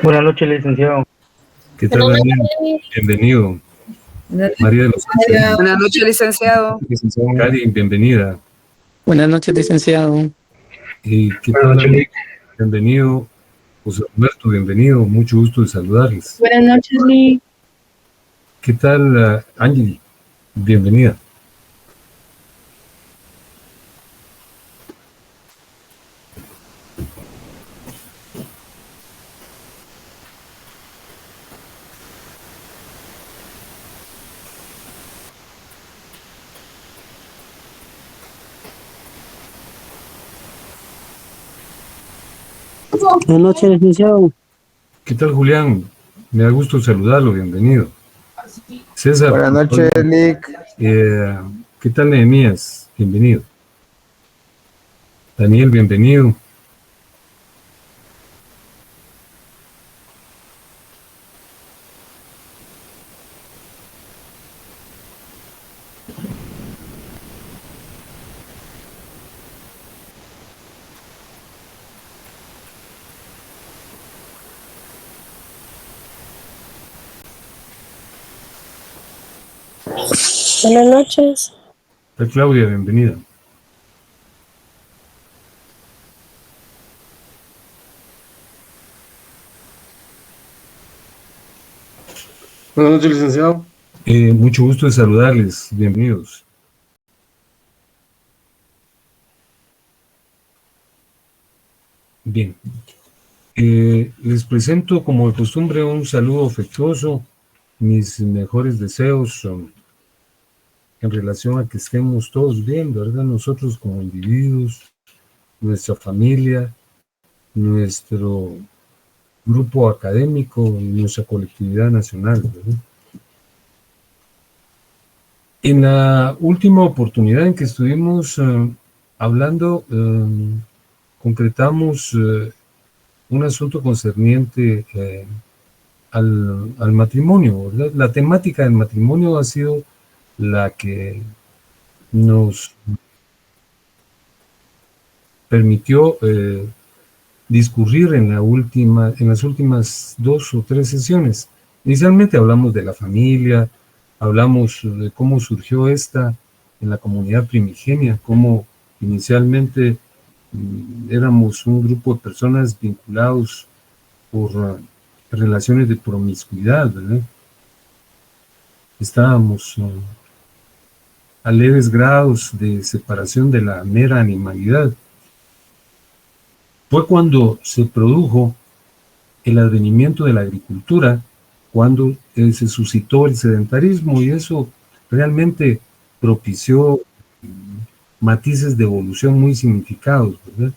Buenas noches, licenciado. ¿Qué tal, Daniel? Bienvenido. María de los Ángeles. Buenas noches, licenciado. Cari, bienvenida. Buenas noches, licenciado. ¿Y qué tal, Daniel? Bienvenido. José Roberto, bienvenido. Mucho gusto de saludarles. Buenas noches, Lee. ¿Qué tal, Angie? Bienvenida. Buenas noches, licenciado. ¿Qué tal, Julián? Me da gusto saludarlo. Bienvenido. César. Buenas noches, Nick. ¿Qué tal, Nehemías? Bienvenido. Daniel, bienvenido. Buenas noches. Claudia, bienvenida. Buenas noches, licenciado. Mucho gusto de saludarles. Bienvenidos. Bien. Les presento, como de costumbre, un saludo afectuoso. Mis mejores deseos en relación a que estemos todos bien, ¿verdad? Nosotros como individuos, nuestra familia, nuestro grupo académico y nuestra colectividad nacional, ¿verdad? En la última oportunidad en que estuvimos hablando, concretamos un asunto concerniente al matrimonio, ¿verdad? La temática del matrimonio ha sido la que nos permitió discurrir en las últimas 2 o 3 sesiones. Inicialmente hablamos de la familia, hablamos de cómo surgió esta en la comunidad primigenia, cómo inicialmente éramos un grupo de personas vinculados por relaciones de promiscuidad, ¿verdad? Estábamos a leves grados de separación de la mera animalidad. Fue cuando se produjo el advenimiento de la agricultura, cuando se suscitó el sedentarismo, y eso realmente propició matices de evolución muy significados, ¿verdad?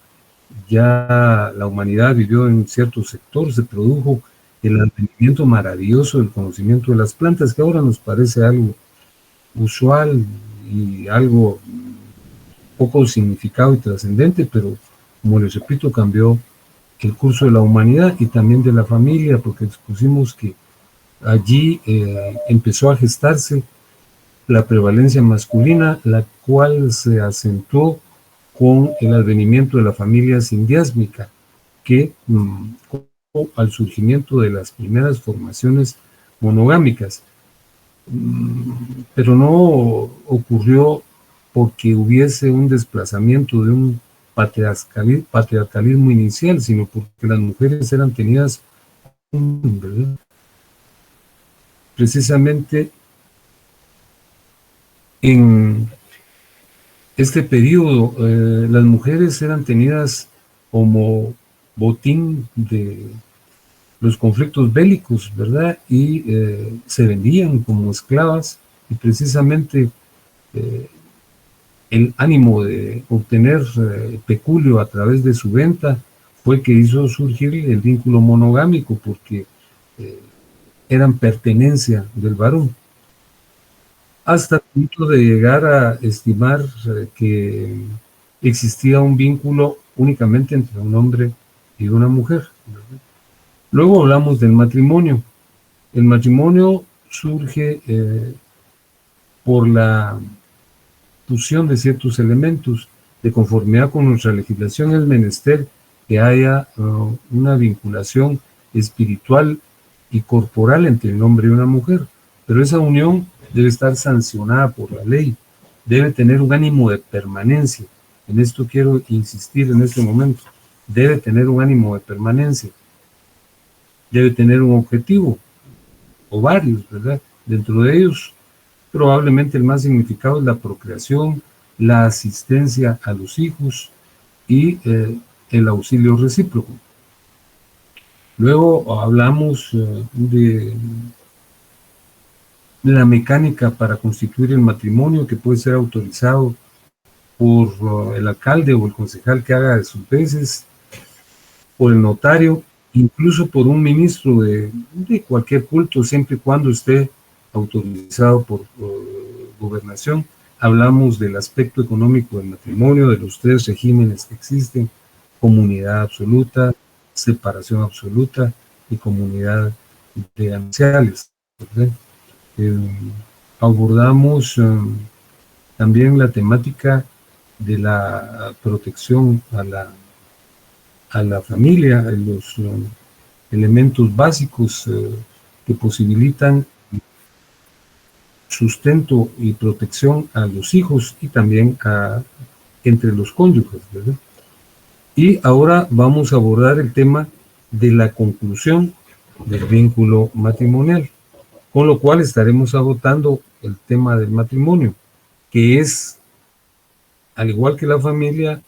Ya la humanidad vivió en cierto sector, se produjo el advenimiento maravilloso del conocimiento de las plantas, que ahora nos parece algo usual y algo poco significado y trascendente, pero como les repito, cambió el curso de la humanidad y también de la familia, porque expusimos que allí empezó a gestarse la prevalencia masculina, la cual se acentuó con el advenimiento de la familia sindiásmica, que al surgimiento de las primeras formaciones monogámicas. Pero no ocurrió porque hubiese un desplazamiento de un patriarcalismo inicial, sino porque las mujeres eran tenidas, ¿verdad? Precisamente en este periodo, las mujeres eran tenidas como botín de los conflictos bélicos, ¿verdad? Y se vendían como esclavas, y precisamente el ánimo de obtener peculio a través de su venta fue que hizo surgir el vínculo monogámico, porque eran pertenencia del varón, hasta el punto de llegar a estimar que existía un vínculo únicamente entre un hombre y una mujer, ¿verdad? Luego hablamos del matrimonio. El matrimonio surge por la fusión de ciertos elementos. De conformidad con nuestra legislación, es menester que haya una vinculación espiritual y corporal entre un hombre y una mujer, pero esa unión debe estar sancionada por la ley, debe tener un ánimo de permanencia. En esto quiero insistir en este momento. Debe tener un ánimo de permanencia, debe tener un objetivo, o varios, ¿verdad? Dentro de ellos, probablemente el más significado es la procreación, la asistencia a los hijos y el auxilio recíproco. Luego hablamos de la mecánica para constituir el matrimonio, que puede ser autorizado por el alcalde o el concejal que haga de sus veces, por el notario, incluso por un ministro de cualquier culto, siempre y cuando esté autorizado por gobernación. Hablamos del aspecto económico del matrimonio, de los 3 regímenes que existen: comunidad absoluta, separación absoluta y comunidad de anciales, ¿verdad? Abordamos también la temática de la protección a la familia, los elementos básicos que posibilitan sustento y protección a los hijos y también entre los cónyuges, ¿verdad? Y ahora vamos a abordar el tema de la conclusión del vínculo matrimonial, con lo cual estaremos agotando el tema del matrimonio, que es, al igual que la familia,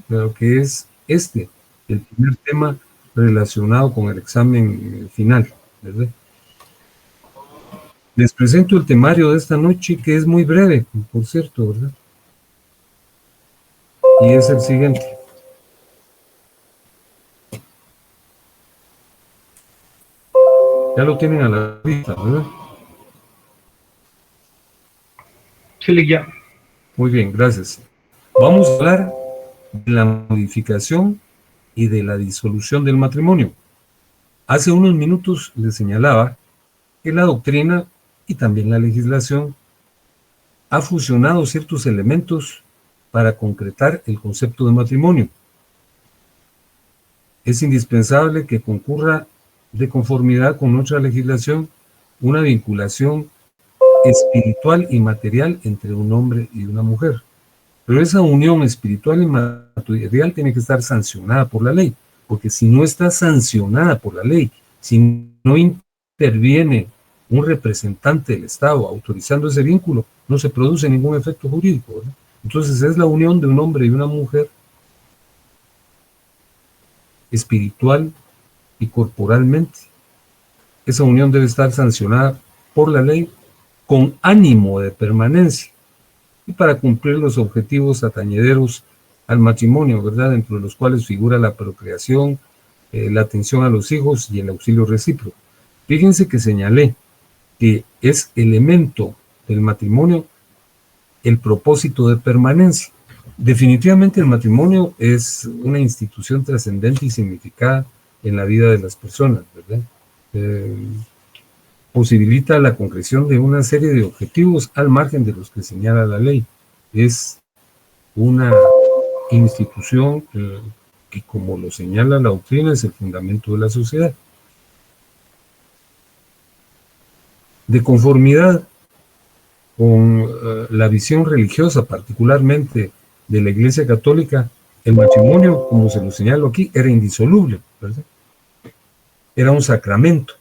pero que es el primer tema relacionado con el examen final, ¿verdad? Les presento el temario de esta noche, que es muy breve, por cierto, ¿verdad? Y es el siguiente. Ya lo tienen a la vista, ¿verdad? Sí, ya. Muy bien, gracias. Vamos a hablar de la modificación y de la disolución del matrimonio. Hace unos minutos les señalaba que la doctrina y también la legislación ha fusionado ciertos elementos para concretar el concepto de matrimonio. Es indispensable que concurra de conformidad con nuestra legislación una vinculación espiritual y material entre un hombre y una mujer. Pero esa unión espiritual y material tiene que estar sancionada por la ley, porque si no está sancionada por la ley, si no interviene un representante del Estado autorizando ese vínculo, no se produce ningún efecto jurídico, ¿verdad? Entonces es la unión de un hombre y una mujer espiritual y corporalmente. Esa unión debe estar sancionada por la ley con ánimo de permanencia y para cumplir los objetivos atañederos al matrimonio, ¿verdad? Dentro de los cuales figura la procreación, la atención a los hijos y el auxilio recíproco. Fíjense que señalé que es elemento del matrimonio el propósito de permanencia. Definitivamente el matrimonio es una institución trascendente y significada en la vida de las personas, ¿verdad? Posibilita la concreción de una serie de objetivos al margen de los que señala la ley. Es una institución que, como lo señala la doctrina, es el fundamento de la sociedad. De conformidad con la visión religiosa, particularmente de la Iglesia Católica, el matrimonio, como se lo señalo aquí, era indisoluble, ¿verdad? Era un sacramento.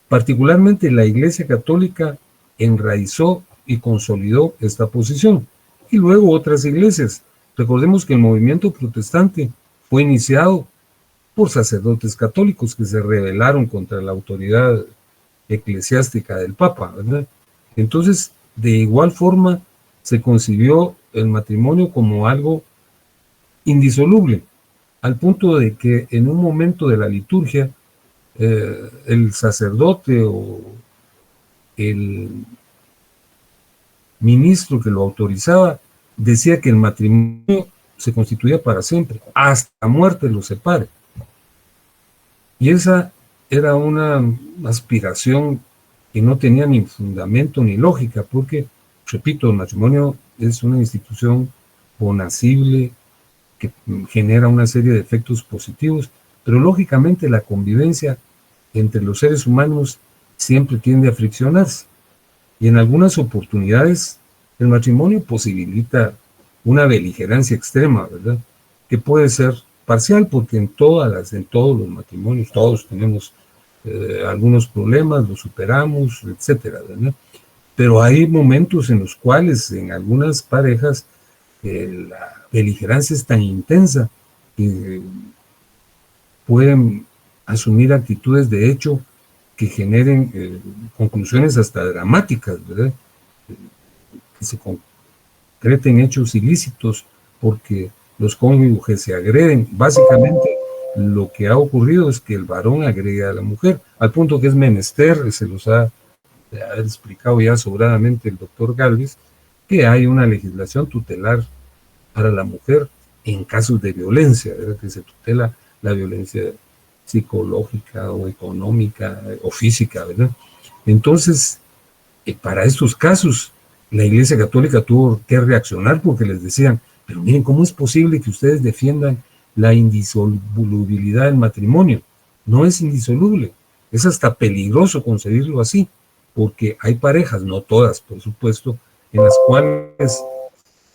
Particularmente la Iglesia Católica enraizó y consolidó esta posición, y luego otras iglesias. Recordemos que el movimiento protestante fue iniciado por sacerdotes católicos que se rebelaron contra la autoridad eclesiástica del Papa, ¿verdad? Entonces, de igual forma, se concibió el matrimonio como algo indisoluble, al punto de que en un momento de la liturgia, el sacerdote o el ministro que lo autorizaba decía que el matrimonio se constituía para siempre, hasta la muerte lo separe. Y esa era una aspiración que no tenía ni fundamento ni lógica, porque, repito, el matrimonio es una institución bonacible que genera una serie de efectos positivos, pero lógicamente la convivencia entre los seres humanos siempre tiende a friccionarse. Y en algunas oportunidades el matrimonio posibilita una beligerancia extrema, ¿verdad? Que puede ser parcial, porque en todos los matrimonios, todos tenemos algunos problemas, los superamos, etcétera, ¿verdad? Pero hay momentos en los cuales en algunas parejas la beligerancia es tan intensa que pueden asumir actitudes de hecho que generen conclusiones hasta dramáticas, ¿verdad? Que se concreten hechos ilícitos porque los cónyuges se agreden. Básicamente lo que ha ocurrido es que el varón agrede a la mujer, al punto que es menester, se los ha explicado ya sobradamente el doctor Galvez, que hay una legislación tutelar para la mujer en casos de violencia, ¿verdad? Que se tutela la violencia psicológica o económica o física, ¿verdad? Entonces, para estos casos, la Iglesia Católica tuvo que reaccionar porque les decían, pero miren, ¿cómo es posible que ustedes defiendan la indisolubilidad del matrimonio? No es indisoluble, es hasta peligroso concebirlo así, porque hay parejas, no todas, por supuesto, en las cuales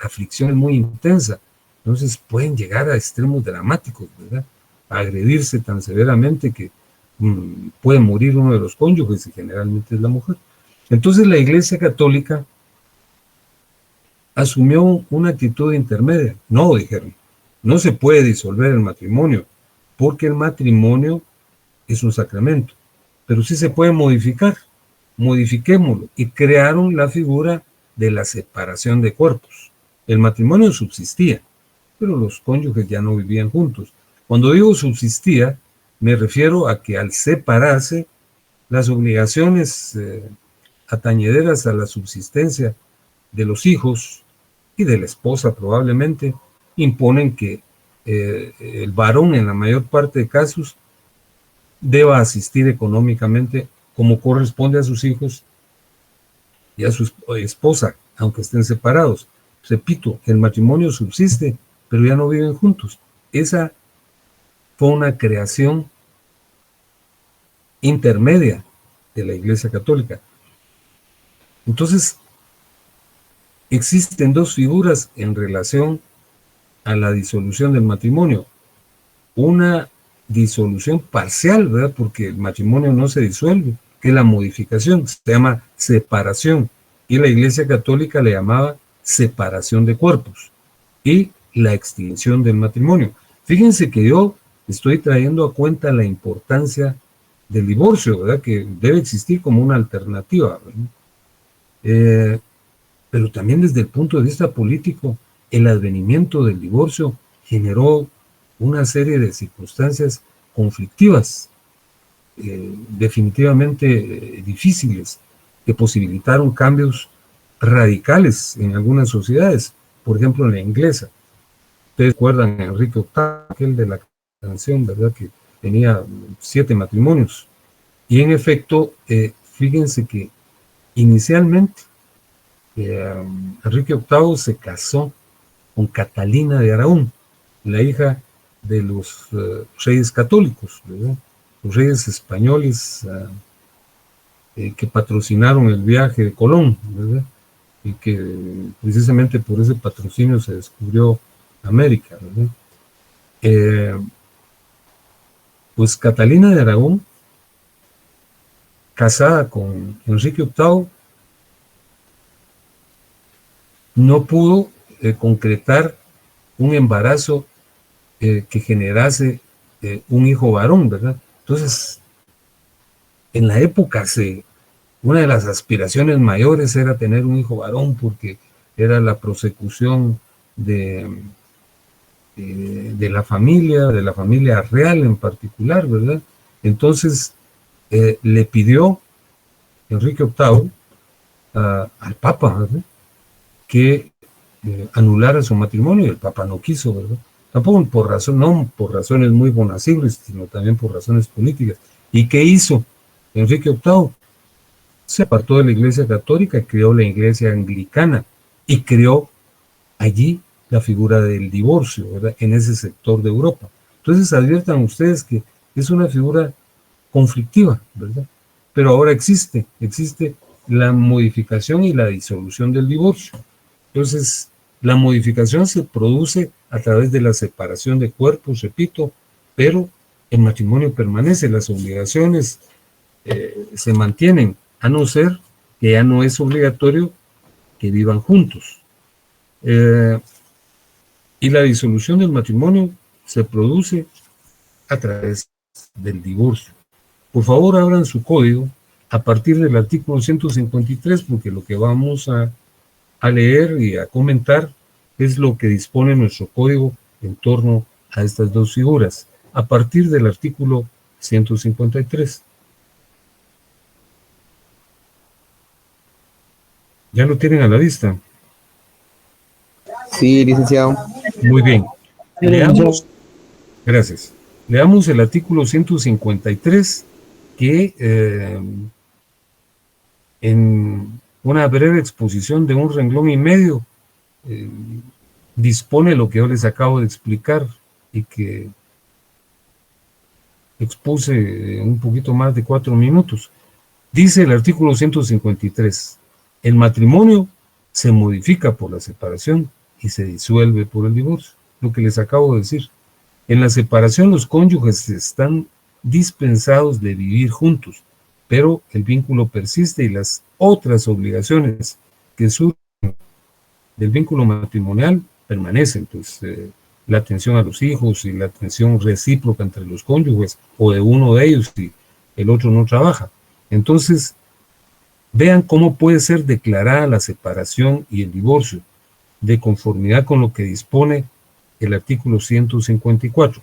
la fricción es muy intensa, entonces pueden llegar a extremos dramáticos, ¿verdad? A agredirse tan severamente que puede morir uno de los cónyuges, y generalmente es la mujer. Entonces la Iglesia Católica asumió una actitud intermedia. No, dijeron, no se puede disolver el matrimonio, porque el matrimonio es un sacramento, pero sí se puede modificar, modifiquémoslo, y crearon la figura de la separación de cuerpos. El matrimonio subsistía, pero los cónyuges ya no vivían juntos. Cuando digo subsistía, me refiero a que al separarse, las obligaciones atañederas a la subsistencia de los hijos y de la esposa probablemente imponen que el varón en la mayor parte de casos deba asistir económicamente como corresponde a sus hijos y a su esposa, aunque estén separados. Repito, el matrimonio subsiste, pero ya no viven juntos. Esa fue una creación intermedia de la Iglesia Católica. Entonces, existen dos figuras en relación a la disolución del matrimonio. Una disolución parcial, ¿verdad? Porque el matrimonio no se disuelve, que es la modificación, se llama separación, y la Iglesia Católica le llamaba separación de cuerpos, y la extinción del matrimonio. Fíjense que yo estoy trayendo a cuenta la importancia del divorcio, ¿verdad? Que debe existir como una alternativa, ¿verdad? Pero también desde el punto de vista político, el advenimiento del divorcio generó una serie de circunstancias conflictivas, definitivamente difíciles, que posibilitaron cambios radicales en algunas sociedades, por ejemplo en la inglesa. Ustedes recuerdan a Enrique VIII, aquel de la canción, ¿verdad? Que tenía 7 matrimonios. Y en efecto, fíjense que inicialmente Enrique VIII se casó con Catalina de Aragón, la hija de los reyes católicos, ¿verdad? Los reyes españoles que patrocinaron el viaje de Colón, ¿verdad? Y que precisamente por ese patrocinio se descubrió América, ¿verdad? Pues Catalina de Aragón, casada con Enrique VIII, no pudo concretar un embarazo que generase un hijo varón, ¿verdad? Entonces, en la época una de las aspiraciones mayores era tener un hijo varón, porque era la prosecución de la familia real en particular, ¿verdad? Entonces, le pidió Enrique VIII al Papa, ¿verdad?, que anulara su matrimonio, y el Papa no quiso, ¿verdad? Tampoco no por razones muy bonacibles, sino también por razones políticas. ¿Y qué hizo Enrique VIII? Se apartó de la Iglesia Católica, creó la Iglesia Anglicana y creó allí la figura del divorcio, ¿verdad?, en ese sector de Europa. Entonces adviertan ustedes que es una figura conflictiva, ¿verdad? Pero ahora existe la modificación y la disolución del divorcio. Entonces, la modificación se produce a través de la separación de cuerpos, repito, pero el matrimonio permanece, las obligaciones se mantienen, a no ser que ya no es obligatorio que vivan juntos. Y la disolución del matrimonio se produce a través del divorcio. Por favor, abran su código a partir del artículo 153, porque lo que vamos a leer y a comentar es lo que dispone nuestro código en torno a estas dos figuras, a partir del artículo 153. ¿Ya lo tienen a la vista? Sí, licenciado. Muy bien. Leamos, gracias. Leamos el artículo 153 que en una breve exposición de un renglón y medio dispone lo que yo les acabo de explicar y que expuse un poquito más de 4 minutos. Dice el artículo 153, el matrimonio se modifica por la separación y se disuelve por el divorcio, lo que les acabo de decir. En la separación los cónyuges están dispensados de vivir juntos, pero el vínculo persiste y las otras obligaciones que surgen del vínculo matrimonial permanecen, pues la atención a los hijos y la atención recíproca entre los cónyuges o de uno de ellos si el otro no trabaja. Entonces, vean cómo puede ser declarada la separación y el divorcio de conformidad con lo que dispone el artículo 154.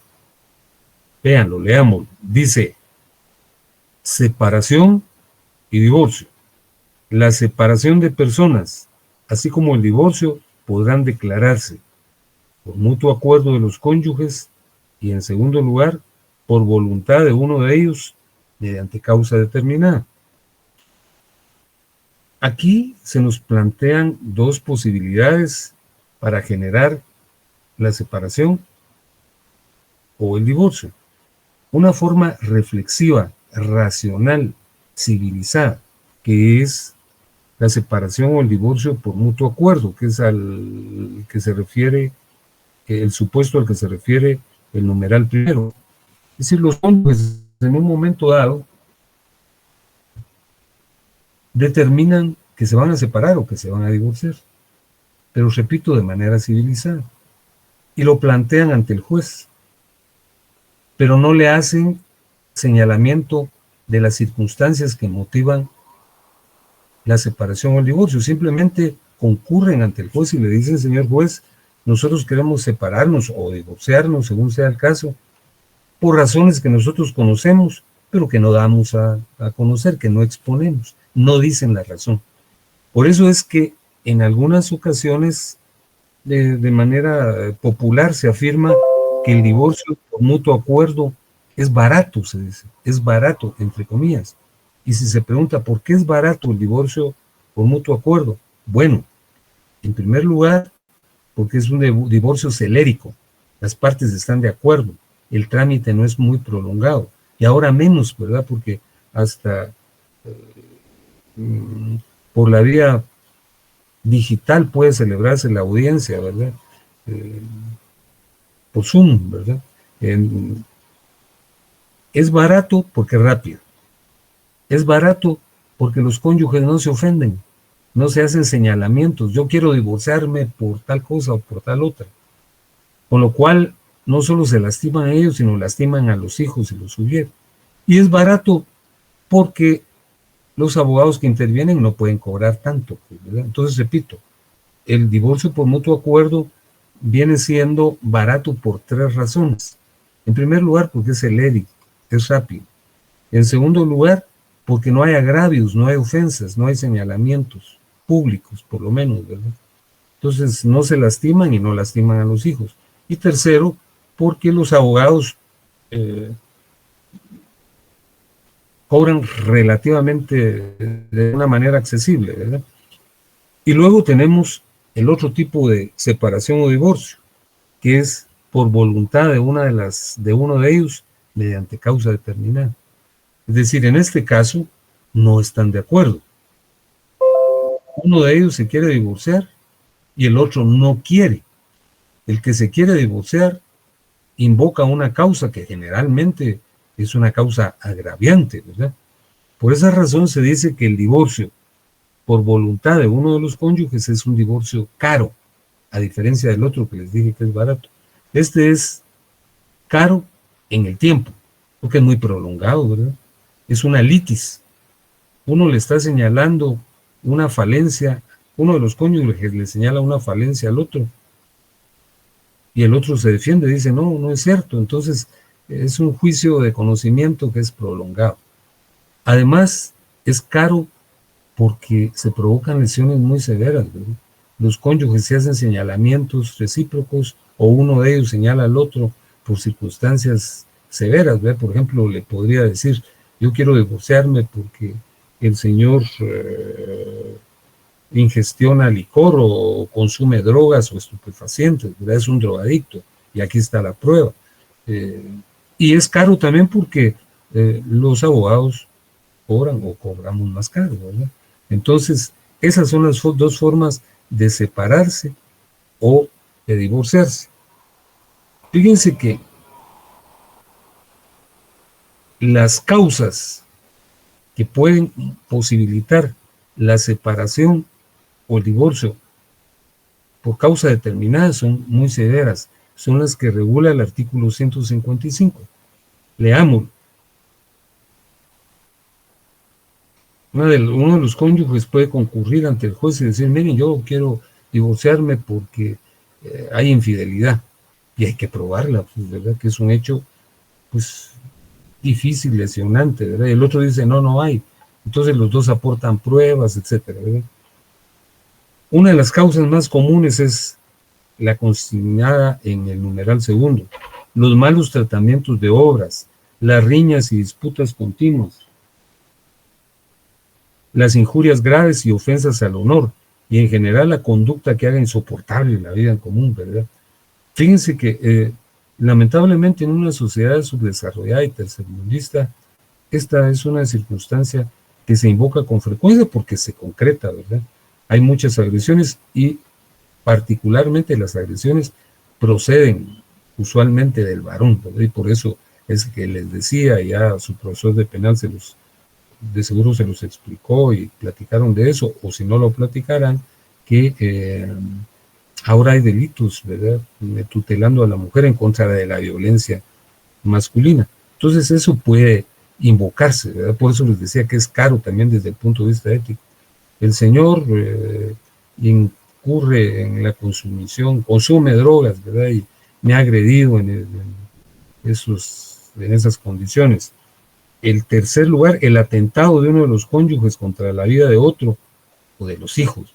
Véanlo, leámoslo. Dice, separación y divorcio. La separación de personas, así como el divorcio, podrán declararse por mutuo acuerdo de los cónyuges y, en segundo lugar, por voluntad de uno de ellos mediante causa determinada. Aquí se nos plantean dos posibilidades para generar la separación o el divorcio. Una forma reflexiva, racional, civilizada, que es la separación o el divorcio por mutuo acuerdo, que es al que se refiere, el supuesto al que se refiere el numeral primero. Es decir, los cónyuges en un momento dado determinan que se van a separar o que se van a divorciar, pero repito, de manera civilizada, y lo plantean ante el juez, pero no le hacen señalamiento de las circunstancias que motivan la separación o el divorcio, simplemente concurren ante el juez y le dicen, señor juez, nosotros queremos separarnos o divorciarnos, según sea el caso, por razones que nosotros conocemos, pero que no damos a conocer, que no exponemos, no dicen la razón. Por eso es que en algunas ocasiones, de manera popular, se afirma que el divorcio por mutuo acuerdo es barato, se dice, es barato, entre comillas. Y si se pregunta por qué es barato el divorcio por mutuo acuerdo, bueno, en primer lugar, porque es un divorcio celérico, las partes están de acuerdo, el trámite no es muy prolongado, y ahora menos, ¿verdad? Porque hasta por la vía digital puede celebrarse la audiencia, ¿verdad? Por Zoom, ¿verdad? Es barato porque es rápido. Es barato porque los cónyuges no se ofenden, no se hacen señalamientos. Yo quiero divorciarme por tal cosa o por tal otra. Con lo cual, no solo se lastiman a ellos, sino lastiman a los hijos y los subyugan. Y es barato porque los abogados que intervienen no pueden cobrar tanto, ¿verdad? Entonces, repito, el divorcio por mutuo acuerdo viene siendo barato por 3 razones. En primer lugar, porque es celérico, es rápido. En segundo lugar, porque no hay agravios, no hay ofensas, no hay señalamientos públicos, por lo menos, ¿verdad? Entonces, no se lastiman y no lastiman a los hijos. Y tercero, porque los abogados cobran relativamente de una manera accesible, ¿verdad? Y luego tenemos el otro tipo de separación o divorcio, que es por voluntad de uno de ellos mediante causa determinada. Es decir, en este caso no están de acuerdo. Uno de ellos se quiere divorciar y el otro no quiere. El que se quiere divorciar invoca una causa que generalmente es una causa agraviante, ¿verdad? Por esa razón se dice que el divorcio por voluntad de uno de los cónyuges es un divorcio caro, a diferencia del otro que les dije que es barato. Este es caro en el tiempo, porque es muy prolongado, ¿verdad? Es una litis. Uno le está señalando una falencia, uno de los cónyuges le señala una falencia al otro, y el otro se defiende, dice, no, no es cierto. Entonces, es un juicio de conocimiento que es prolongado. Además, es caro porque se provocan lesiones muy severas, ¿verdad? Los cónyuges se hacen señalamientos recíprocos o uno de ellos señala al otro por circunstancias severas, ¿verdad? Por ejemplo, le podría decir, yo quiero divorciarme porque el señor ingestiona licor o consume drogas o estupefacientes, ¿verdad? Es un drogadicto y aquí está la prueba. Y es caro también porque los abogados cobran o cobramos más caro, ¿verdad? Entonces, esas son las dos formas de separarse o de divorciarse. Fíjense que las causas que pueden posibilitar la separación o el divorcio por causa determinada son muy severas, son las que regula el artículo 155. Leámoslo. Uno de los cónyuges puede concurrir ante el juez y decir, miren, yo quiero divorciarme porque hay infidelidad, y hay que probarla, pues, ¿verdad? Que es un hecho, pues, difícil, lesionante, ¿verdad? Y el otro dice, no, no hay. Entonces los dos aportan pruebas, etcétera, ¿verdad? Una de las causas más comunes es la consignada en el numeral segundo, los malos tratamientos de obras, las riñas y disputas continuas, las injurias graves y ofensas al honor, y en general la conducta que haga insoportable la vida en común, ¿verdad? Fíjense que lamentablemente en una sociedad subdesarrollada y tercermundista, esta es una circunstancia que se invoca con frecuencia porque se concreta, ¿verdad? Hay muchas agresiones y particularmente las agresiones proceden usualmente del varón, ¿verdad? Y por eso es que les decía, ya su profesor de penal de seguro se los explicó y platicaron de eso, o si no lo platicaran, que ahora hay delitos, ¿verdad?, tutelando a la mujer en contra de la violencia masculina. Entonces eso puede invocarse, ¿verdad? Por eso les decía que es caro también desde el punto de vista ético. El señor incurre en la consumición, consume drogas, ¿verdad? Y me ha agredido en esas condiciones. El tercer lugar, el atentado de uno de los cónyuges contra la vida de otro o de los hijos.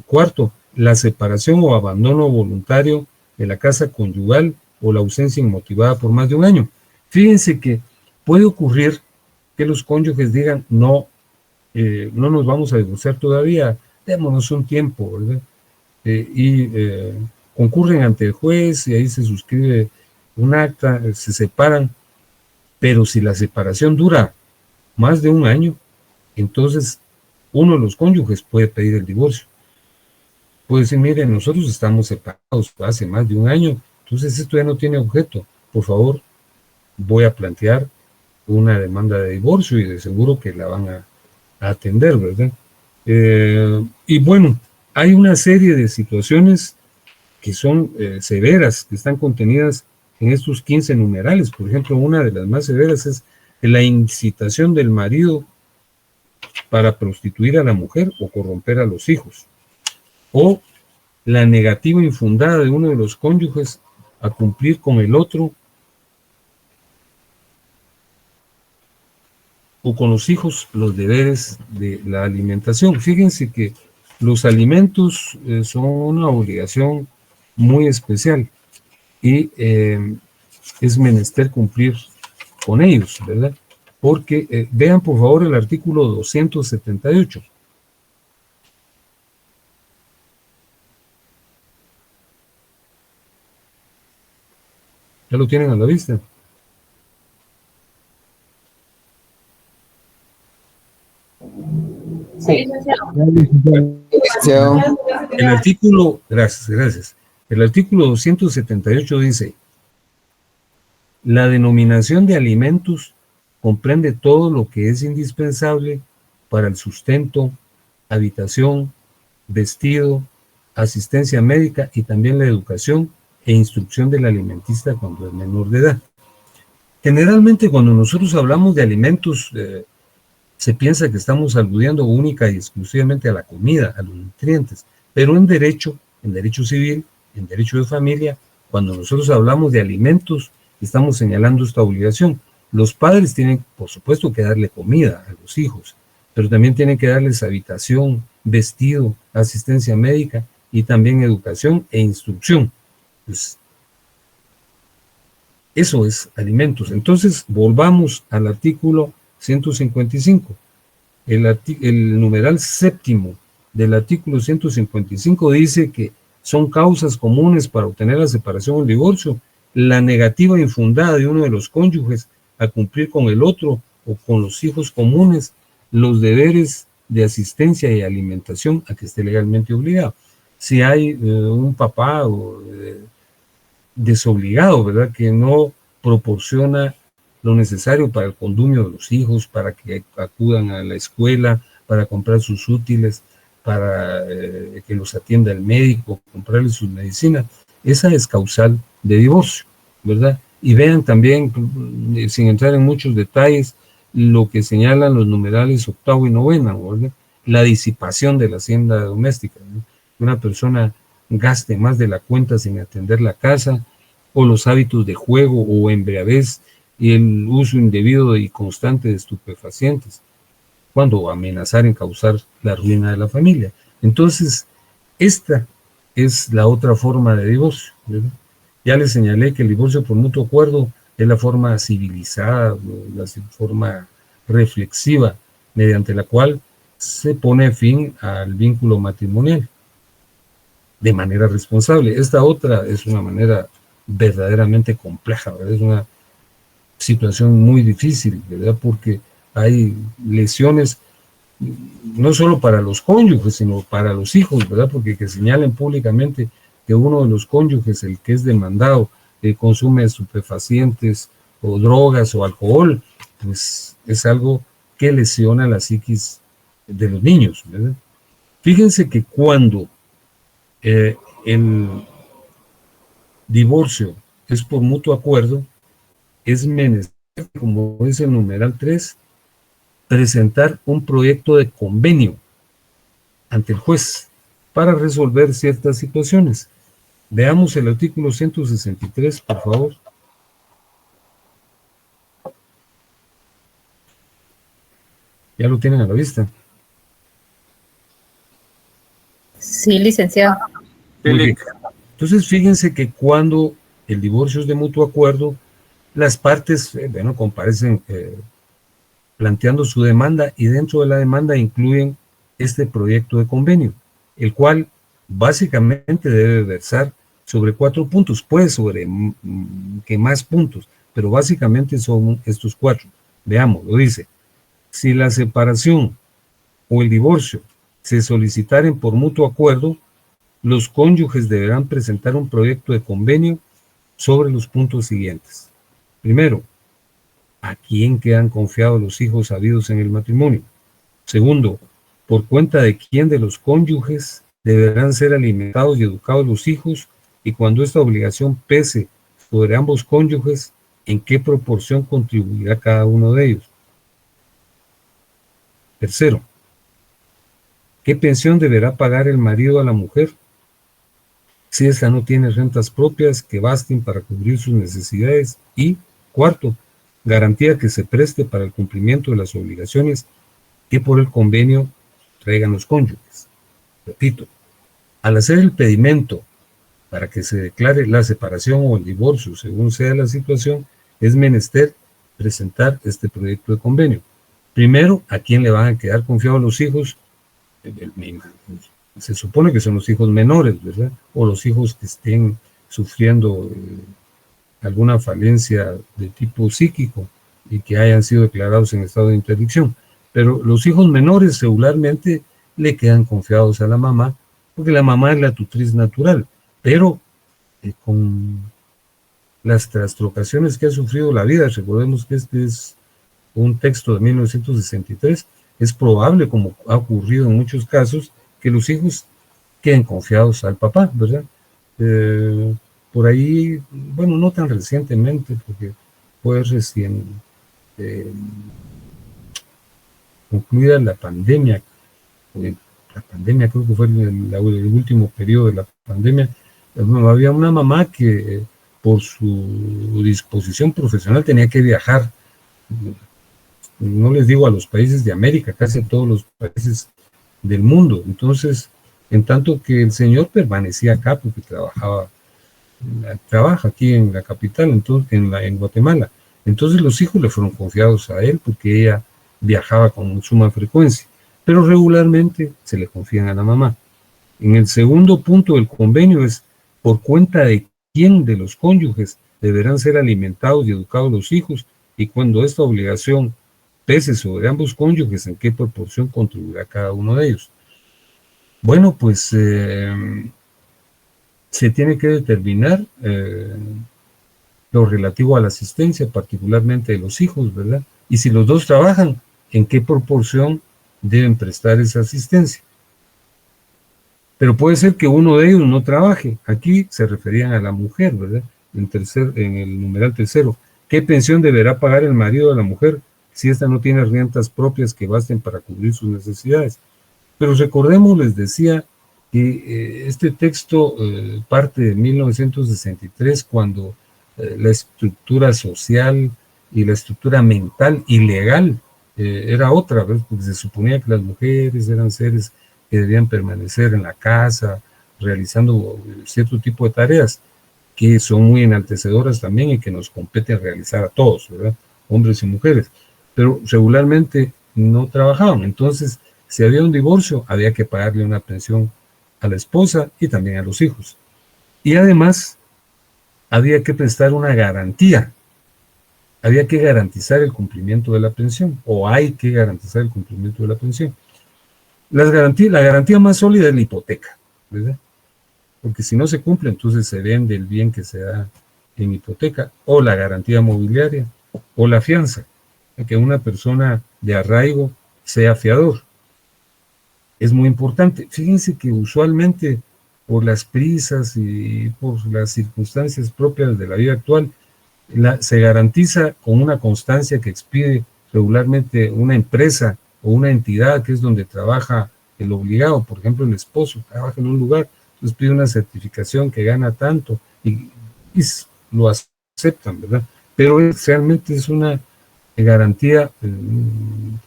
Cuarto, la separación o abandono voluntario de la casa conyugal o la ausencia inmotivada por más de un año. Fíjense que puede ocurrir que los cónyuges digan, no, no nos vamos a divorciar todavía, démonos un tiempo, ¿verdad? Concurren ante el juez y ahí se suscribe un acta, se separan, pero si la separación dura más de un año, entonces uno de los cónyuges puede pedir el divorcio. Puede decir, miren, nosotros estamos separados hace más de un año, entonces esto ya no tiene objeto, por favor, voy a plantear una demanda de divorcio y de seguro que la van a atender, ¿verdad? Y bueno, hay una serie de situaciones que son severas, que están contenidas en estos 15 numerales. Por ejemplo, una de las más severas es la incitación del marido para prostituir a la mujer o corromper a los hijos, o la negativa infundada de uno de los cónyuges a cumplir con el otro o con los hijos los deberes de la alimentación. Fíjense que los alimentos son una obligación muy especial y es menester cumplir con ellos, ¿verdad? Porque vean por favor el artículo 278. ¿Ya lo tienen a la vista? El artículo, gracias. El artículo 278 dice: la denominación de alimentos comprende todo lo que es indispensable para el sustento, habitación, vestido, asistencia médica y también la educación e instrucción del alimentista cuando es menor de edad. Generalmente cuando nosotros hablamos de alimentos, se piensa que estamos aludiendo única y exclusivamente a la comida, a los nutrientes, pero en derecho civil, en derecho de familia, cuando nosotros hablamos de alimentos, estamos señalando esta obligación. Los padres tienen, por supuesto, que darle comida a los hijos, pero también tienen que darles habitación, vestido, asistencia médica y también educación e instrucción. Pues, eso es alimentos. Entonces, volvamos al artículo 155. El numeral séptimo del artículo 155 dice que son causas comunes para obtener la separación o el divorcio la negativa infundada de uno de los cónyuges a cumplir con el otro o con los hijos comunes los deberes de asistencia y alimentación a que esté legalmente obligado. Si hay un papá desobligado, ¿verdad?, que no proporciona lo necesario para el condumio de los hijos, para que acudan a la escuela, para comprar sus útiles, para que los atienda el médico, comprarles sus medicinas, esa es causal de divorcio, ¿verdad? Y vean también, sin entrar en muchos detalles, lo que señalan los numerales octavo y novena, ¿verdad? La disipación de la hacienda doméstica, ¿no? Una persona gaste más de la cuenta sin atender la casa, o los hábitos de juego o embriaguez y el uso indebido y constante de estupefacientes, cuando amenazar en causar la ruina de la familia. Entonces, esta es la otra forma de divorcio, ¿verdad? Ya les señalé que el divorcio por mutuo acuerdo es la forma civilizada, la forma reflexiva, mediante la cual se pone fin al vínculo matrimonial de manera responsable. Esta otra es una manera verdaderamente compleja, ¿verdad? Es una situación muy difícil, ¿verdad? Porque hay lesiones no solo para los cónyuges, sino para los hijos, ¿verdad? Porque que señalen públicamente que uno de los cónyuges, el que es demandado, consume estupefacientes o drogas o alcohol, pues es algo que lesiona la psiquis de los niños, ¿verdad? Fíjense que cuando el divorcio es por mutuo acuerdo, es menester, como dice el numeral 3, presentar un proyecto de convenio ante el juez para resolver ciertas situaciones. Veamos el artículo 163, por favor. ¿Ya lo tienen a la vista? Sí, licenciado. Muy bien. Entonces, fíjense que cuando el divorcio es de mutuo acuerdo, las partes, comparecen planteando su demanda y dentro de la demanda incluyen este proyecto de convenio, el cual básicamente debe versar sobre 4 puntos, pues sobre que más puntos, pero básicamente son estos 4. Veamos, lo dice: si la separación o el divorcio se solicitaren por mutuo acuerdo, los cónyuges deberán presentar un proyecto de convenio sobre los puntos siguientes. Primero, ¿a quién quedan confiados los hijos habidos en el matrimonio? Segundo, ¿por cuenta de quién de los cónyuges deberán ser alimentados y educados los hijos? Y cuando esta obligación pese sobre ambos cónyuges, ¿en qué proporción contribuirá cada uno de ellos? Tercero, ¿qué pensión deberá pagar el marido a la mujer si ésta no tiene rentas propias que basten para cubrir sus necesidades? Y cuarto, garantía que se preste para el cumplimiento de las obligaciones que por el convenio traigan los cónyuges. Repito, al hacer el pedimento para que se declare la separación o el divorcio, según sea la situación, es menester presentar este proyecto de convenio. Primero, ¿a quién le van a quedar confiados los hijos? Se supone que son los hijos menores, ¿verdad? O los hijos que estén sufriendo alguna falencia de tipo psíquico y que hayan sido declarados en estado de interdicción. Pero los hijos menores regularmente le quedan confiados a la mamá, porque la mamá es la tutriz natural, pero con las trastrocaciones que ha sufrido la vida, recordemos que este es un texto de 1963, es probable, como ha ocurrido en muchos casos, que los hijos queden confiados al papá, ¿verdad? Por ahí, bueno, no tan recientemente, porque fue recién concluida la pandemia. La pandemia creo que fue el último periodo de la pandemia. Había una mamá que por su disposición profesional tenía que viajar, no les digo a los países de América, casi a todos los países del mundo. Entonces, en tanto que el señor permanecía acá porque trabaja aquí en la capital, entonces, en Guatemala. Entonces los hijos le fueron confiados a él porque ella viajaba con suma frecuencia, pero regularmente se le confían a la mamá. En el segundo punto del convenio es por cuenta de quién de los cónyuges deberán ser alimentados y educados los hijos, y cuando esta obligación pese sobre ambos cónyuges, en qué proporción contribuirá cada uno de ellos. Bueno, pues se tiene que determinar lo relativo a la asistencia, particularmente de los hijos, ¿verdad? Y si los dos trabajan, ¿en qué proporción deben prestar esa asistencia? Pero puede ser que uno de ellos no trabaje. Aquí se referían a la mujer, ¿verdad? En el numeral tercero. ¿Qué pensión deberá pagar el marido de la mujer si ésta no tiene rentas propias que basten para cubrir sus necesidades? Pero recordemos, les decía, que este texto parte de 1963, cuando la estructura social y la estructura mental y legal era otra, ¿ves? Porque se suponía que las mujeres eran seres que debían permanecer en la casa, realizando cierto tipo de tareas que son muy enaltecedoras también y que nos compete realizar a todos, ¿verdad? Hombres y mujeres. Pero regularmente no trabajaban. Entonces, si había un divorcio, había que pagarle una pensión a la esposa y también a los hijos. Y además, había que prestar una garantía. Había que garantizar el cumplimiento de la pensión, o hay que garantizar el cumplimiento de la pensión. La garantía más sólida es la hipoteca, ¿verdad? Porque si no se cumple, entonces se vende el bien que se da en hipoteca, o la garantía mobiliaria, o la fianza, que una persona de arraigo sea fiador. Es muy importante. Fíjense que usualmente, por las prisas y por las circunstancias propias de la vida actual, se garantiza con una constancia que expide regularmente una empresa o una entidad que es donde trabaja el obligado. Por ejemplo, el esposo trabaja en un lugar, entonces pide una certificación que gana tanto y lo aceptan, ¿verdad? Pero realmente es una garantía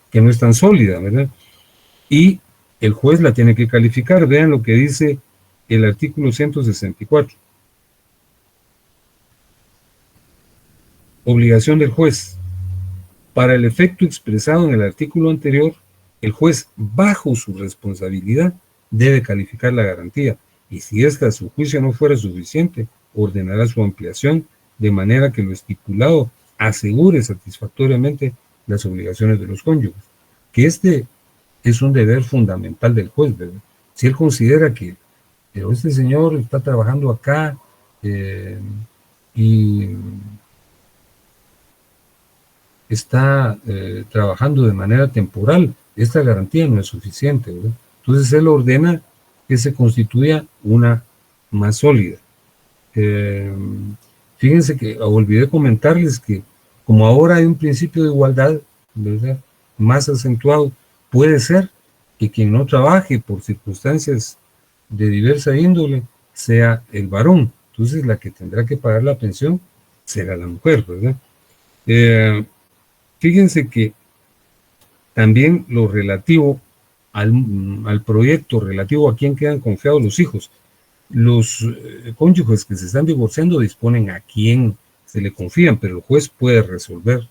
que no es tan sólida, ¿verdad? Y el juez la tiene que calificar. Vean lo que dice el artículo 164. Obligación del juez. Para el efecto expresado en el artículo anterior, el juez, bajo su responsabilidad, debe calificar la garantía, y si ésta a su juicio no fuera suficiente, ordenará su ampliación de manera que lo estipulado asegure satisfactoriamente las obligaciones de los cónyuges. Que este es un deber fundamental del juez, ¿verdad? Si él considera que, pero este señor está trabajando acá y está trabajando de manera temporal, esta garantía no es suficiente, ¿verdad? Entonces él ordena que se constituya una más sólida. Fíjense que olvidé comentarles que como ahora hay un principio de igualdad, ¿verdad?, más acentuado, puede ser que quien no trabaje por circunstancias de diversa índole sea el varón. Entonces la que tendrá que pagar la pensión será la mujer, ¿verdad? Fíjense que también lo relativo al proyecto, relativo a quién quedan confiados los hijos. Los cónyuges que se están divorciando disponen a quién se le confían, pero el juez puede resolver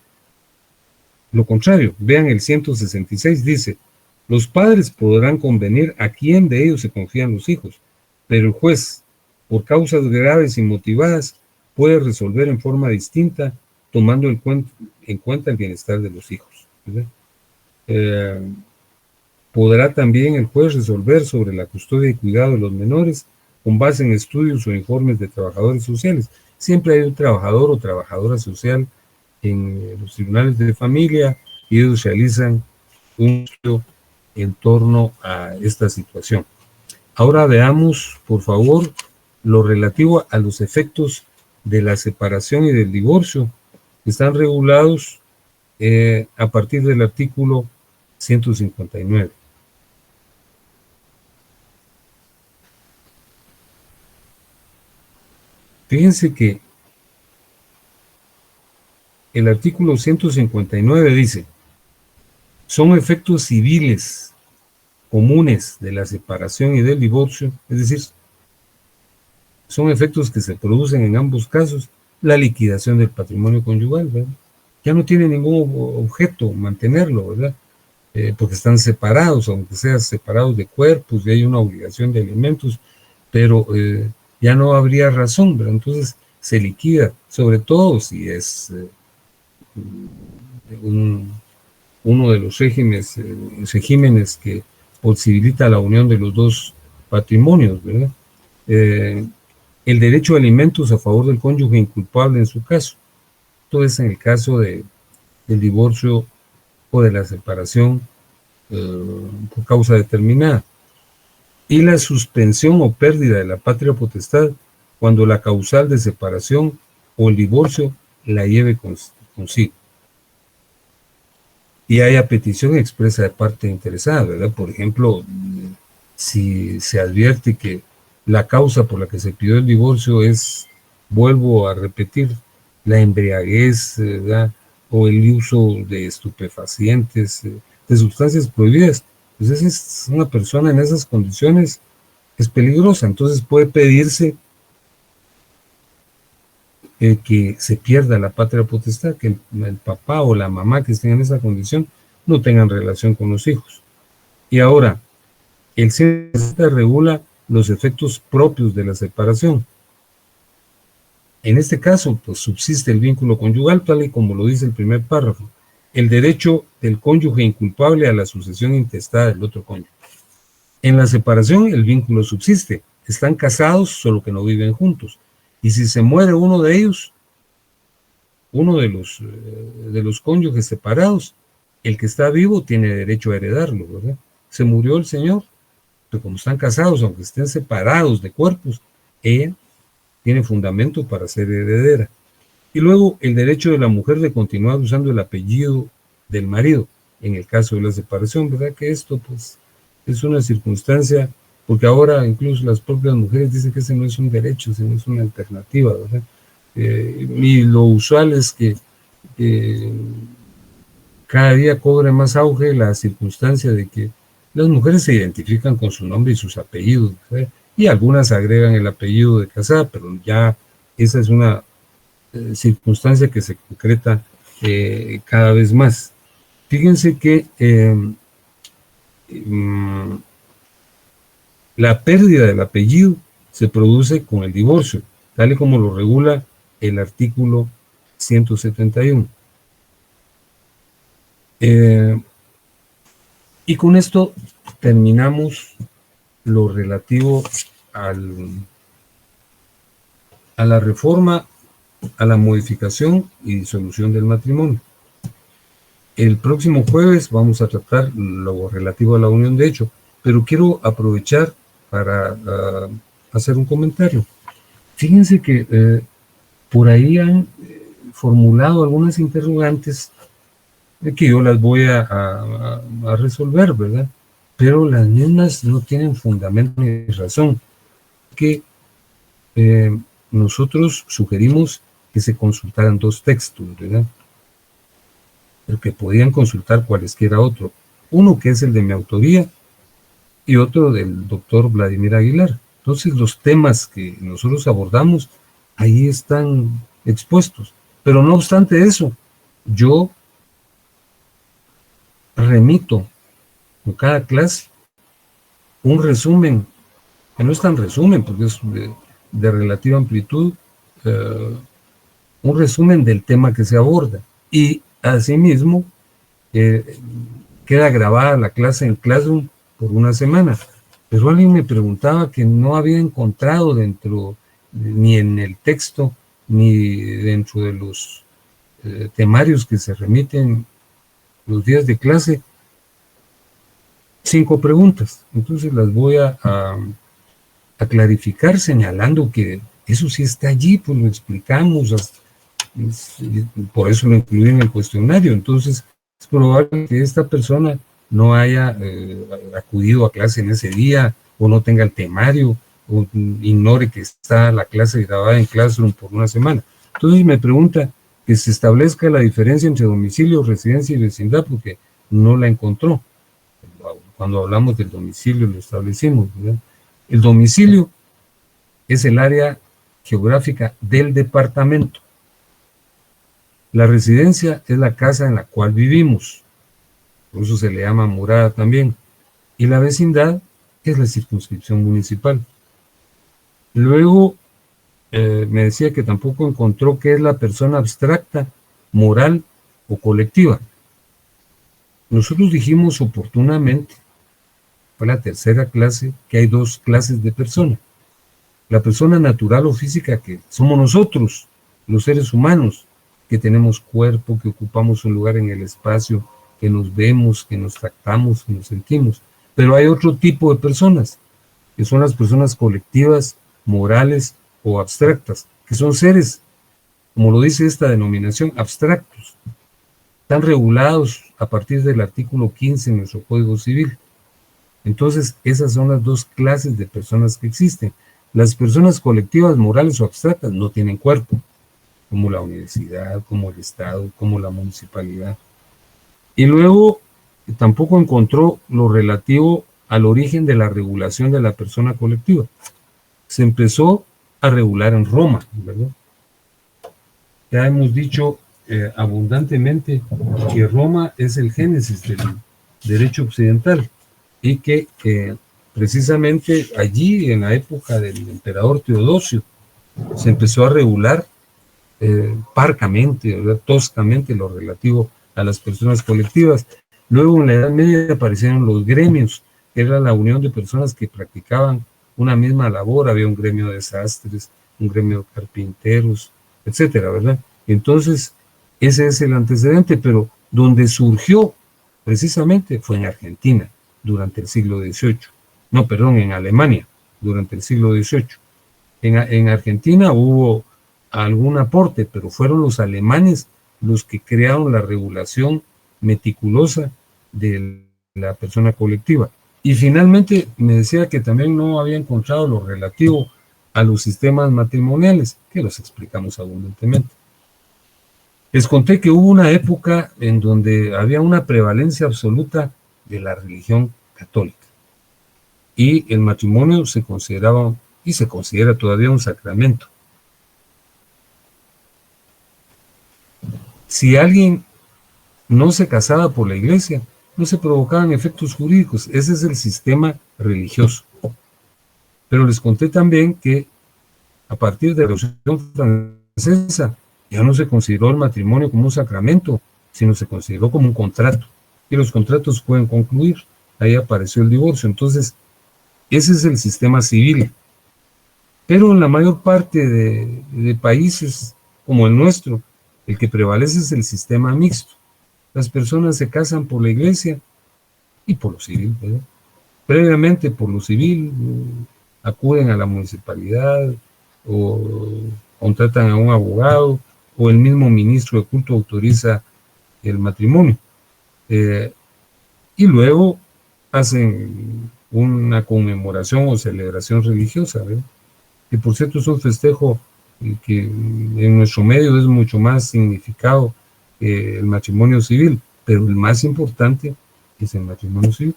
lo contrario. Vean el 166, dice: los padres podrán convenir a quién de ellos se confían los hijos, pero el juez, por causas graves y motivadas, puede resolver en forma distinta, tomando en cuenta el bienestar de los hijos, ¿verdad? Podrá también el juez resolver sobre la custodia y cuidado de los menores con base en estudios o informes de trabajadores sociales. Siempre hay un trabajador o trabajadora social en los tribunales de familia y ellos realizan un estudio en torno a esta situación. Ahora veamos, por favor, lo relativo a los efectos de la separación y del divorcio, que están regulados a partir del artículo 159. Fíjense que el artículo 159 dice: son efectos civiles comunes de la separación y del divorcio, es decir, son efectos que se producen en ambos casos, la liquidación del patrimonio conyugal, ¿verdad? Ya no tiene ningún objeto mantenerlo, ¿verdad? Porque están separados, aunque sean separados de cuerpos, y hay una obligación de alimentos, pero ya no habría razón, ¿verdad? Entonces se liquida, sobre todo si es uno de los regímenes que posibilita la unión de los dos patrimonios, ¿verdad? El derecho a alimentos a favor del cónyuge inculpable en su caso. Todo es en el caso del divorcio o de la separación por causa determinada. Y la suspensión o pérdida de la patria potestad cuando la causal de separación o el divorcio la lleve consigo. Y haya petición expresa de parte interesada, ¿verdad? Por ejemplo, si se advierte que la causa por la que se pidió el divorcio es, vuelvo a repetir, la embriaguez, ¿verdad? O el uso de estupefacientes, de sustancias prohibidas, pues esa es una persona en esas condiciones, es peligrosa. Entonces puede pedirse que se pierda la patria potestad, que el papá o la mamá que estén en esa condición no tengan relación con los hijos. Y ahora, el 160 regula los efectos propios de la separación. En este caso, pues subsiste el vínculo conyugal, tal y como lo dice el primer párrafo, el derecho del cónyuge inculpable a la sucesión intestada del otro cónyuge. En la separación, el vínculo subsiste, están casados, solo que no viven juntos. Y si se muere uno de ellos, uno de los cónyuges separados, el que está vivo tiene derecho a heredarlo, ¿verdad? Se murió el señor, pero como están casados, aunque estén separados de cuerpos, ella tiene fundamento para ser heredera. Y luego el derecho de la mujer de continuar usando el apellido del marido, en el caso de la separación, ¿verdad? Que esto pues es una circunstancia, porque ahora incluso las propias mujeres dicen que ese no es un derecho, sino es una alternativa, ¿verdad? Y lo usual es que cada día cobra más auge la circunstancia de que las mujeres se identifican con su nombre y sus apellidos, ¿verdad? Y algunas agregan el apellido de casada, pero ya esa es una circunstancia que se concreta cada vez más. Fíjense que la pérdida del apellido se produce con el divorcio, tal y como lo regula el artículo 171. Y con esto terminamos lo relativo a la reforma, a la modificación y disolución del matrimonio. El próximo jueves vamos a tratar lo relativo a la unión de hecho, pero quiero aprovechar para hacer un comentario. Fíjense que por ahí han formulado algunas interrogantes que yo las voy a resolver, ¿verdad? Pero las mismas no tienen fundamento ni razón. Que nosotros sugerimos que se consultaran dos textos, ¿verdad? Pero que podían consultar cualesquiera otro. Uno que es el de mi autoría y otro del doctor Vladimir Aguilar. Entonces los temas que nosotros abordamos ahí están expuestos. Pero no obstante eso, yo remito en cada clase un resumen, que no es tan resumen porque es de relativa amplitud, un resumen del tema que se aborda. Y asimismo, queda grabada la clase en Classroom por una semana. Pero alguien me preguntaba que no había encontrado dentro, ni en el texto, ni dentro de los temarios que se remiten los días de clase, 5 preguntas. Entonces las voy a clarificar señalando que eso sí está allí, pues lo explicamos, por eso lo incluí en el cuestionario. Entonces es probable que esta persona no haya acudido a clase en ese día, o no tenga el temario, o ignore que está la clase grabada en Classroom por una semana. Entonces me pregunta que se establezca la diferencia entre domicilio, residencia y vecindad, porque no la encontró. Cuando hablamos del domicilio lo establecimos, ¿verdad? El domicilio es el área geográfica del departamento. La residencia es la casa en la cual vivimos, por eso se le llama morada también. Y la vecindad es la circunscripción municipal. Luego me decía que tampoco encontró qué es la persona abstracta, moral o colectiva. Nosotros dijimos oportunamente, fue la tercera clase, que hay 2 clases de persona. La persona natural o física, que somos nosotros, los seres humanos, que tenemos cuerpo, que ocupamos un lugar en el espacio, que nos vemos, que nos tratamos, que nos sentimos. Pero hay otro tipo de personas, que son las personas colectivas, morales o abstractas, que son seres, como lo dice esta denominación, abstractos. Están regulados a partir del artículo 15 en nuestro Código Civil. Entonces, esas son las 2 clases de personas que existen. Las personas colectivas, morales o abstractas no tienen cuerpo, como la universidad, como el Estado, como la municipalidad. Y luego tampoco encontró lo relativo al origen de la regulación de la persona colectiva. Se empezó a regular en Roma, ¿verdad? Ya hemos dicho abundantemente que Roma es el génesis del derecho occidental y que precisamente allí, en la época del emperador Teodosio, se empezó a regular parcamente, ¿verdad? Toscamente, lo relativo a las personas colectivas. Luego, en la Edad Media, aparecieron los gremios, que era la unión de personas que practicaban una misma labor. Había un gremio de sastres, un gremio de carpinteros, etcétera, ¿verdad? Entonces, ese es el antecedente, pero donde surgió precisamente fue en Argentina, durante el siglo XVIII. No, perdón, en Alemania, durante el siglo XVIII. En Argentina hubo algún aporte, pero fueron los alemanes los que crearon la regulación meticulosa de la persona colectiva. Y finalmente me decía que también no había encontrado lo relativo a los sistemas matrimoniales, que los explicamos abundantemente. Les conté que hubo una época en donde había una prevalencia absoluta de la religión católica, y el matrimonio se consideraba, y se considera todavía, un sacramento. Si alguien no se casaba por la iglesia, no se provocaban efectos jurídicos. Ese es el sistema religioso. Pero les conté también que a partir de la Revolución Francesa ya no se consideró el matrimonio como un sacramento, sino se consideró como un contrato. Y los contratos pueden concluir. Ahí apareció el divorcio. Entonces, ese es el sistema civil. Pero en la mayor parte de países como el nuestro, el que prevalece es el sistema mixto. Las personas se casan por la iglesia y por lo civil, ¿verdad? Previamente por lo civil, acuden a la municipalidad o contratan a un abogado, o el mismo ministro de culto autoriza el matrimonio. Y luego hacen una conmemoración o celebración religiosa, ¿verdad? Que por cierto es un festejo que en nuestro medio es mucho más significado que el matrimonio civil, pero el más importante es el matrimonio civil.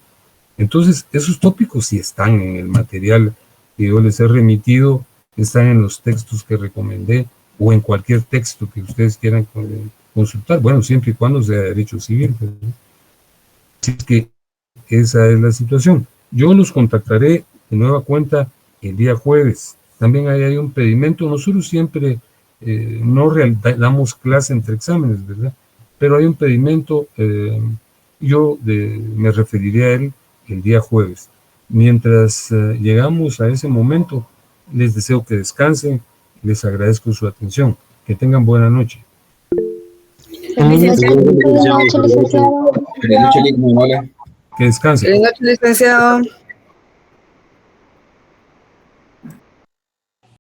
Entonces, esos tópicos sí están en el material que yo les he remitido, están en los textos que recomendé, o en cualquier texto que ustedes quieran consultar, bueno, siempre y cuando sea de derecho civil, ¿verdad? Así que esa es la situación. Yo los contactaré de nueva cuenta el día jueves. También ahí hay un pedimento. Nosotros siempre damos clase entre exámenes, ¿verdad? Pero hay un pedimento, me referiré a él el día jueves. Mientras llegamos a ese momento, les deseo que descansen, les agradezco su atención, que tengan buena noche. Buenas noches, licenciado. Que descansen. Buenas noches, licenciado.